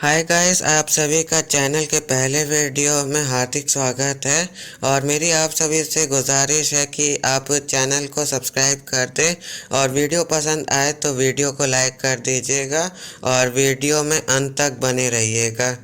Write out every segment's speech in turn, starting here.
Hi guys, आप सभी का चैनल के पहले वीडियो में हार्दिक स्वागत है। और मेरी आप सभी से गुजारिश है कि आप चैनल को सब्सक्राइब कर दें और वीडियो पसंद आए तो वीडियो को लाइक कर दीजिएगा और वीडियो में अंत तक बने रहिएगा।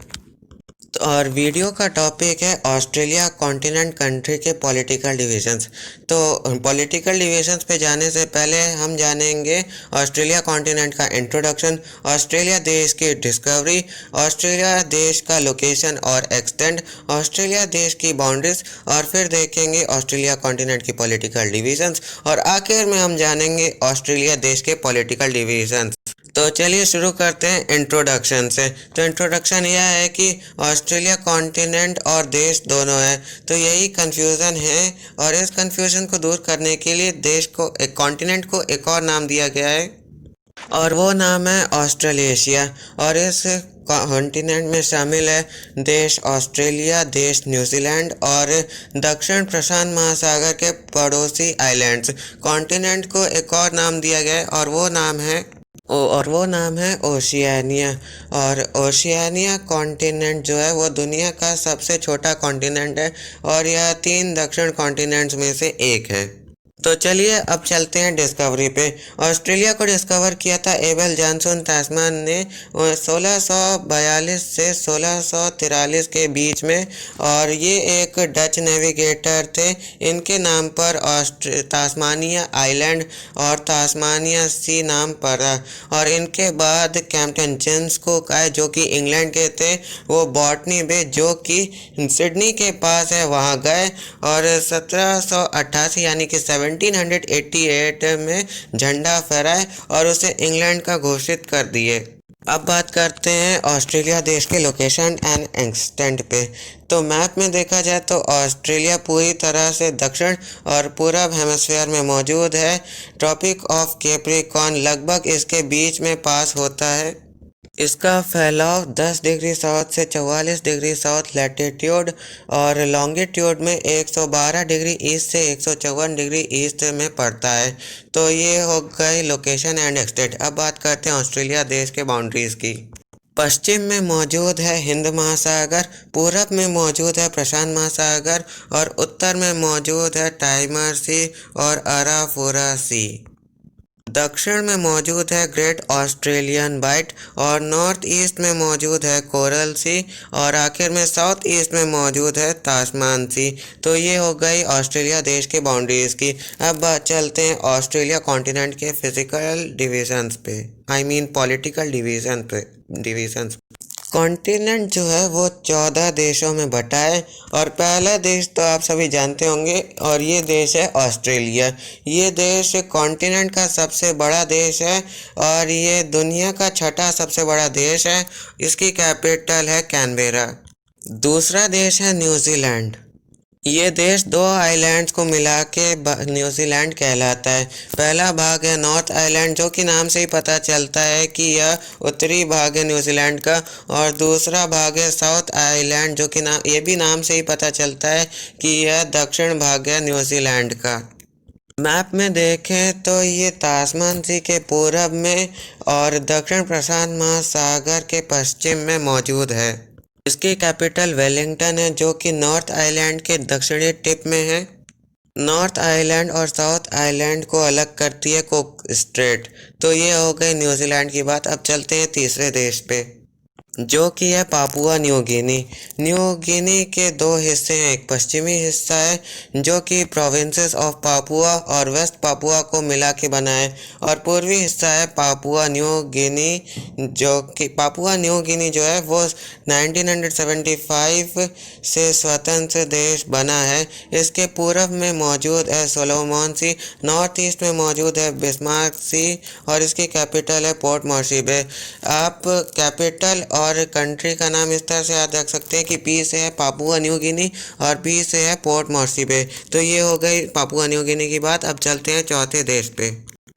और वीडियो का टॉपिक है ऑस्ट्रेलिया कॉन्टिनेंट कंट्री के पॉलिटिकल डिविजन्स। तो पॉलिटिकल डिविजन्स पे जाने से पहले हम जानेंगे ऑस्ट्रेलिया कॉन्टिनेंट का इंट्रोडक्शन, ऑस्ट्रेलिया देश की डिस्कवरी, ऑस्ट्रेलिया देश का लोकेशन और एक्सटेंड, ऑस्ट्रेलिया देश की बाउंड्रीज, और फिर देखेंगे ऑस्ट्रेलिया कॉन्टिनेंट की पॉलिटिकल डिविजन्स, और आखिर में हम जानेंगे ऑस्ट्रेलिया देश के पॉलिटिकल डिविजन्स। तो चलिए शुरू करते हैं इंट्रोडक्शन से। तो इंट्रोडक्शन यह है कि ऑस्ट्रेलिया कॉन्टिनेंट और देश दोनों है, तो यही कन्फ्यूज़न है। और इस कन्फ्यूज़न को दूर करने के लिए देश को, एक कॉन्टिनेंट को एक और नाम दिया गया है और वो नाम है ऑस्ट्रेलेशिया। और इस कॉन्टिनेंट में शामिल है देश ऑस्ट्रेलिया, देश न्यूजीलैंड और दक्षिण प्रशांत महासागर के पड़ोसी आइलैंड्स। कॉन्टिनेंट को एक और नाम दिया गया है और वो नाम है ओशियानिया। और ओशियानिया कॉन्टिनेंट जो है वो दुनिया का सबसे छोटा कॉन्टिनेंट है और यह 3 दक्षिण कॉन्टिनेंट्स में से एक है। तो चलिए अब चलते हैं डिस्कवरी पे। ऑस्ट्रेलिया को डिस्कवर किया था एबल जॉनसन तास्मान ने 1642 से 1643 के बीच में, और ये एक डच नेविगेटर थे। इनके नाम पर तास्मानिया आइलैंड और तास्मानिया सी नाम पड़ा। और इनके बाद कैप्टन जेम्स कुक आए जो कि इंग्लैंड के थे। वो बॉटनी बे जो कि सिडनी के पास है वहाँ गए और 1788 यानी कि 1788 में झंडा फहराए और उसे इंग्लैंड का घोषित कर दिए। अब बात करते हैं ऑस्ट्रेलिया देश के लोकेशन एंड एक्सटेंट पे। तो मैप में देखा जाए तो ऑस्ट्रेलिया पूरी तरह से दक्षिण और पूरब हेमिस्फीयर में मौजूद है। ट्रॉपिक ऑफ कैप्रिकॉर्न लगभग इसके बीच में पास होता है। इसका फैलाव 10 डिग्री साउथ से 44 डिग्री साउथ लैटिट्यूड और लॉन्गिट्यूड में 112 डिग्री ईस्ट से 154 डिग्री ईस्ट में पड़ता है। तो ये हो गई लोकेशन एंड एक्सटेंट। अब बात करते हैं ऑस्ट्रेलिया देश के बाउंड्रीज की। पश्चिम में मौजूद है हिंद महासागर, पूरब में मौजूद है प्रशांत महासागर और उत्तर में मौजूद है टाइमर सी और अराफोरा सी। दक्षिण में मौजूद है ग्रेट ऑस्ट्रेलियन बाइट और नॉर्थ ईस्ट में मौजूद है कोरल सी और आखिर में साउथ ईस्ट में मौजूद है तास्मान सी। तो ये हो गई ऑस्ट्रेलिया देश के बाउंड्रीज की। अब चलते हैं ऑस्ट्रेलिया कॉन्टिनेंट के फिजिकल डिविजन्स पे, पॉलिटिकल डिविजन्स। कॉन्टिनेंट जो है वो 14 देशों में बटा है और पहला देश तो आप सभी जानते होंगे और ये देश है ऑस्ट्रेलिया। ये देश कॉन्टिनेंट का सबसे बड़ा देश है और ये दुनिया का छठा सबसे बड़ा देश है। इसकी कैपिटल है कैनबेरा। दूसरा देश है न्यूजीलैंड। ये देश 2 आइलैंड्स को मिला के न्यूजीलैंड कहलाता है। पहला भाग है नॉर्थ आइलैंड जो कि नाम से ही पता चलता है कि यह उत्तरी भाग है न्यूजीलैंड का, और दूसरा भाग है साउथ आइलैंड जो कि ये भी नाम से ही पता चलता है कि यह दक्षिण भाग है न्यूजीलैंड का। मैप में देखें तो ये तास्मान सी के पूरब में और दक्षिण प्रशांत महासागर के पश्चिम में मौजूद है। इसकी कैपिटल वेलिंगटन है जो कि नॉर्थ आइलैंड के दक्षिणी टिप में है। नॉर्थ आइलैंड और साउथ आइलैंड को अलग करती है कुक स्ट्रेट। तो ये हो गई न्यूजीलैंड की बात। अब चलते हैं तीसरे देश पे जो कि है Papua New Guinea. New Guinea के 2 हिस्से हैं। एक पश्चिमी हिस्सा है जो कि प्रोविंसेस ऑफ पापुआ और वेस्ट पापुआ को मिला के बना है, और पूर्वी हिस्सा है पापुआ न्यू गिनी जो कि पापुआ न्यू गिनी जो है वो 1975 से स्वतंत्र देश बना है। इसके पूरब में मौजूद है सोलोमन सी, नॉर्थ ईस्ट में मौजूद है बिस्मार्क सी और इसकी कैपिटल है पोर्ट मोर्सी। आप कैपिटल और कंट्री का नाम इस तरह से याद रख सकते हैं कि पी से है पापुआ न्यू गिनी और पी से है पोर्ट मोर्सी बे। तो ये हो गई पापुआ न्यू गिनी की बात। अब चलते हैं चौथे देश पे।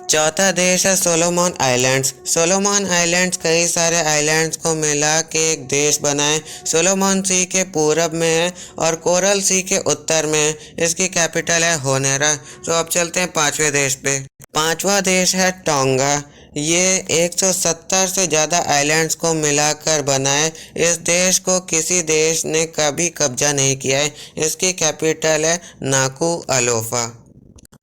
चौथा देश है सोलोमन आइलैंड्स। सोलोमन आइलैंड्स कई सारे आइलैंड्स को मिला के एक देश बना है। सोलोमन सी के पूरब में है और कोरल सी के उत्तर में है। इसकी कैपिटल है होनेरा। तो अब चलते हैं पांचवें देश पे। पांचवा देश है टोंगा। ये 170 से ज़्यादा आइलैंड्स को मिलाकर बना है। इस देश को किसी देश ने कभी कब्जा नहीं किया है। इसकी कैपिटल है नाकू अलोफा।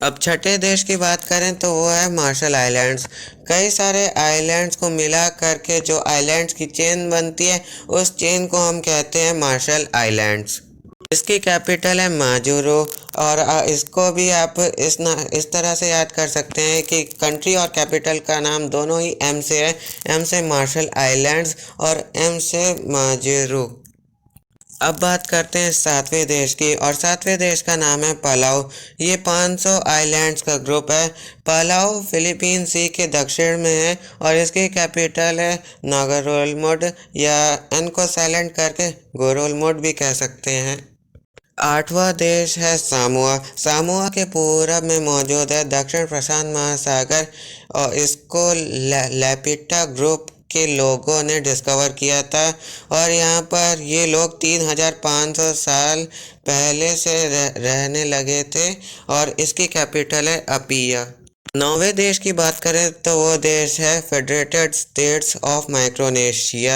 अब छठे देश की बात करें तो वो है मार्शल आइलैंड्स। कई सारे आइलैंड्स को मिला करके जो आइलैंड्स की चेन बनती है, उस चेन को हम कहते हैं मार्शल आइलैंड्स। इसकी कैपिटल है माजुरो। और इसको भी आप इस तरह से याद कर सकते हैं कि कंट्री और कैपिटल का नाम दोनों ही एम से है। एम से मार्शल आइलैंड्स और एम से माजुरो। अब बात करते हैं सातवें देश की, और सातवें देश का नाम है पलाउ। ये 500 आइलैंड्स का ग्रुप है। पलाउ फिलीपीन सी के दक्षिण में है और इसकी कैपिटल है नागारोलमोड, या एन को साइलेंट करके गोरोलमोड भी कह सकते हैं। आठवां देश है सामोआ। सामोआ के पूरब में मौजूद है दक्षिण प्रशांत महासागर, और इसको लैपिटा ग्रुप के लोगों ने डिस्कवर किया था। और यहाँ पर ये लोग 3500 साल पहले से रहने लगे थे, और इसकी कैपिटल है अपिया। नौवें देश की बात करें तो वो देश है फेडरेटेड स्टेट्स ऑफ माइक्रोनेशिया।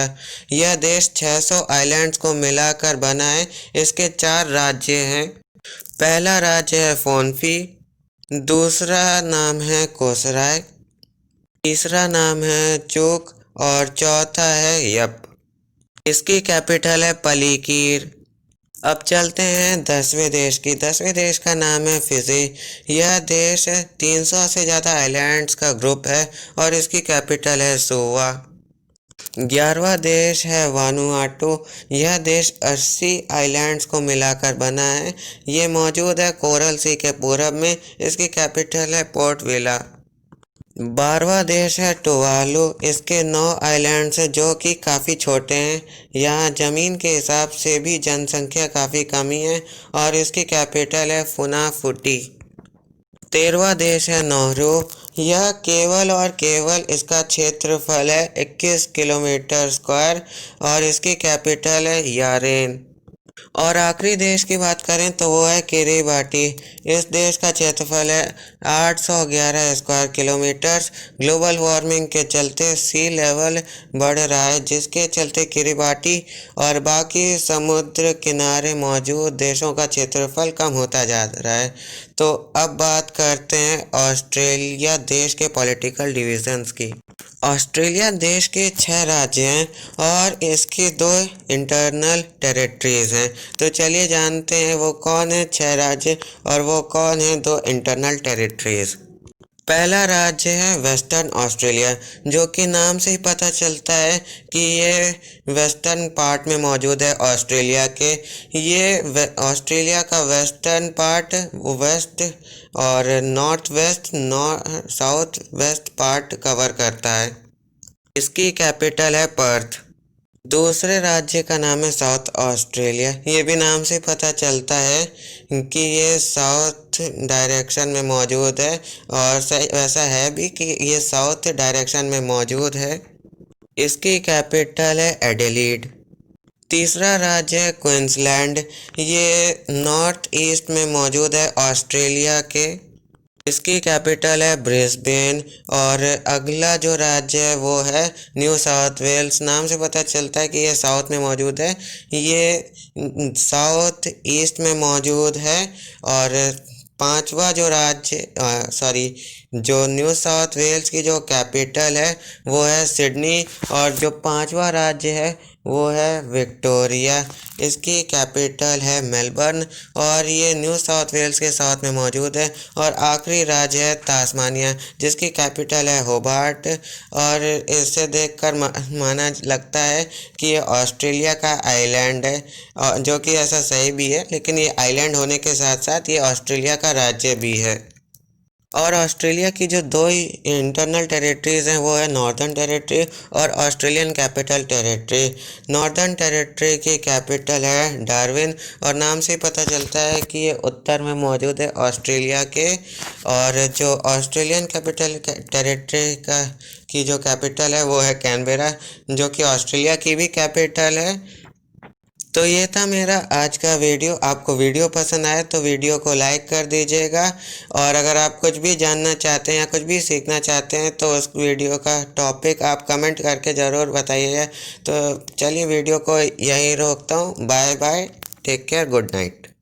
यह देश 600 आइलैंड्स को मिलाकर बना है। इसके 4 राज्य हैं। पहला राज्य है फोनफी, दूसरा नाम है कोसराय, तीसरा नाम है चूक, और चौथा है यप। इसकी कैपिटल है पलीकीर। अब चलते हैं 10वें देश की। 10वें देश का नाम है फिजी। यह देश 300 से ज़्यादा आइलैंड्स का ग्रुप है और इसकी कैपिटल है सुवा। 11वां देश है वानुआटू। यह देश 80 आइलैंड्स को मिलाकर बना है। ये मौजूद है कोरल सी के पूरब में। इसकी कैपिटल है पोर्ट विला। 12वां देश है टुवालू। इसके 9 आइलैंड्स हैं जो कि काफ़ी छोटे हैं। यहाँ ज़मीन के हिसाब से भी जनसंख्या काफ़ी कमी है, और इसकी कैपिटल है फुनाफुटी। 13वां देश है नाuru। यह केवल और केवल इसका क्षेत्रफल है 21 किलोमीटर स्क्वायर, और इसकी कैपिटल है यारेन। और आखिरी देश की बात करें तो वो है किरिबाटी। इस देश का क्षेत्रफल है 811 स्क्वायर किलोमीटर्स। ग्लोबल वार्मिंग के चलते सी लेवल बढ़ रहा है, जिसके चलते किरिबाटी और बाकी समुद्र किनारे मौजूद देशों का क्षेत्रफल कम होता जा रहा है। तो अब बात करते हैं ऑस्ट्रेलिया देश के पॉलिटिकल डिविजन्स की। ऑस्ट्रेलिया देश के 6 राज्य हैं और इसकी 2 इंटरनल टेरिटरीज हैं। तो चलिए जानते हैं वो कौन है 6 राज्य और वो कौन है 2 इंटरनल टेरिटरीज। पहला राज्य है वेस्टर्न ऑस्ट्रेलिया, जो कि नाम से ही पता चलता है कि ये वेस्टर्न पार्ट में मौजूद है ऑस्ट्रेलिया के। ये ऑस्ट्रेलिया का वेस्टर्न पार्ट वेस्ट और north west south west part cover करता है। इसकी कैपिटल है पर्थ। दूसरे राज्य का नाम है साउथ ऑस्ट्रेलिया। ये भी नाम से पता चलता है कि ये साउथ डायरेक्शन में मौजूद है, और वैसा है भी कि ये साउथ डायरेक्शन में मौजूद है। इसकी कैपिटल है एडिलेड। तीसरा राज्य है क्वींसलैंड। ये नॉर्थ ईस्ट में मौजूद है ऑस्ट्रेलिया के। इसकी कैपिटल है ब्रिस्बेन। और अगला जो राज्य है वो है न्यू साउथ वेल्स। नाम से पता चलता है कि ये साउथ में मौजूद है। ये साउथ ईस्ट में मौजूद है। और पांचवा जो राज्य जो न्यू साउथ वेल्स की जो कैपिटल है वो है सिडनी, और जो पांचवा राज्य है वो है विक्टोरिया। इसकी कैपिटल है मेलबर्न, और ये न्यू साउथ वेल्स के साउथ में मौजूद है। और आखिरी राज्य है तास्मानिया, जिसकी कैपिटल है होबार्ट। और इसे देखकर माना लगता है कि ये ऑस्ट्रेलिया का आइलैंड है, जो कि ऐसा सही भी है, लेकिन ये आइलैंड होने के साथ साथ ये ऑस्ट्रेलिया का राज्य भी है। और ऑस्ट्रेलिया की जो 2 इंटरनल टेरिटरीज हैं वो है नॉर्दर्न टेरिटरी और Australian capital territory. Northern territory की कैपिटल है डार्विन, और नाम से पता चलता है कि ये उत्तर में मौजूद है ऑस्ट्रेलिया के। और जो ऑस्ट्रेलियन कैपिटल टेरिटरी की जो कैपिटल है वो है कैनबेरा, जो कि ऑस्ट्रेलिया की भी कैपिटल है। तो ये था मेरा आज का वीडियो। आपको वीडियो पसंद आया तो वीडियो को लाइक कर दीजिएगा, और अगर आप कुछ भी जानना चाहते हैं या कुछ भी सीखना चाहते हैं तो उस वीडियो का टॉपिक आप कमेंट करके ज़रूर बताइएगा। तो चलिए वीडियो को यहीं रोकता हूँ। Bye bye, take care, good night.